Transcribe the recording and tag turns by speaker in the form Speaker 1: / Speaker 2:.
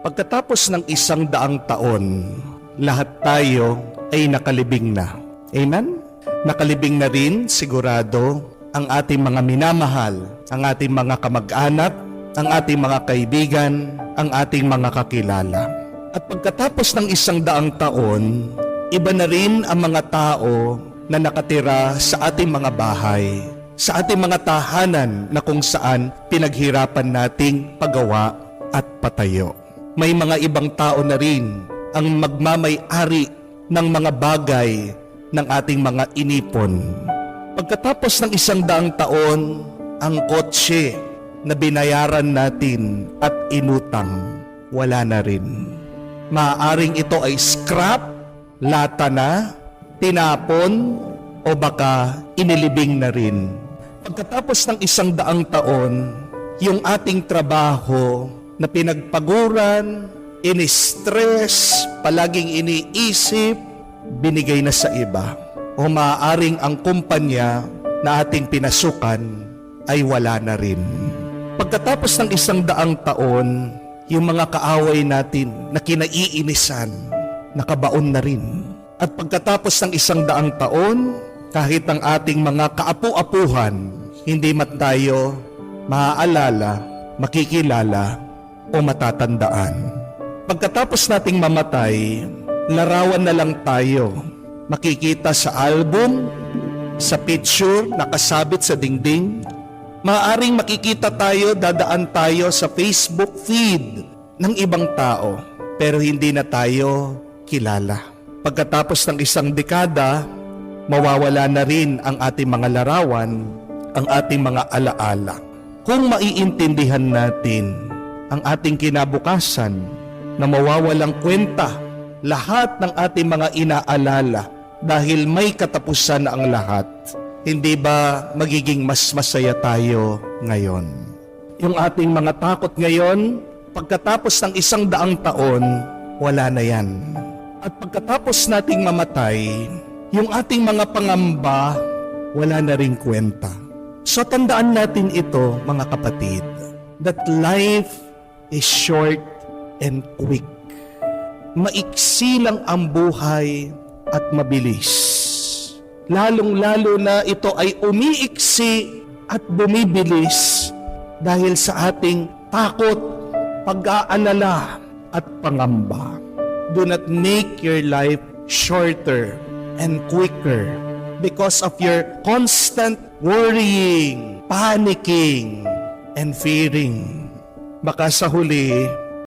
Speaker 1: Pagkatapos ng 100 taon, lahat tayo ay nakalibing na. Amen? Nakalibing na rin, sigurado, ang ating mga minamahal, ang ating mga kamag-anak, ang ating mga kaibigan, ang ating mga kakilala. At pagkatapos ng 100 taon, iba na rin ang mga tao na nakatira sa ating mga bahay, sa ating mga tahanan na kung saan pinaghirapan nating pagawa at patayo. May mga ibang tao na rin ang magmamay-ari ng mga bagay ng ating mga inipon. Pagkatapos ng 100 taon, ang kotse na binayaran natin at inutang, wala na rin. Maaaring ito ay scrap, lata na, tinapon, o baka inilibing na rin. Pagkatapos ng 100 taon, yung ating trabaho na pinagpaguran, ini-stress, palaging iniisip, binigay na sa iba. O maaaring ang kumpanya na ating pinasukan ay wala na rin. Pagkatapos ng 100 taon, yung mga kaaway natin na kinaiinisan, nakabaon na rin. At pagkatapos ng 100 taon, kahit ang ating mga kaapu-apuhan, hindi man tayo maaalala, makikilala, o matatandaan. Pagkatapos nating mamatay, larawan na lang tayo. Makikita sa album, sa picture, nakasabit sa dingding. Maaring makikita tayo, dadaan tayo sa Facebook feed ng ibang tao, pero hindi na tayo kilala. Pagkatapos ng 1 dekada, mawawala na rin ang ating mga larawan, ang ating mga alaala. Kung maiintindihan natin ang ating kinabukasan na mawawalang kwenta lahat ng ating mga inaalala dahil may katapusan na ang lahat, hindi ba magiging mas masaya tayo ngayon? Yung ating mga takot ngayon, pagkatapos ng 100 taon, wala na yan. At pagkatapos nating mamatay, yung ating mga pangamba, wala na ring kwenta. So tandaan natin ito, mga kapatid, that life is short and quick. Maiksi lang ang buhay at mabilis. Lalong-lalo na ito ay umiiksi at bumibilis dahil sa ating takot, pag-aalala at pangamba. Do not make your life shorter and quicker because of your constant worrying, panicking, and fearing. Baka sa huli,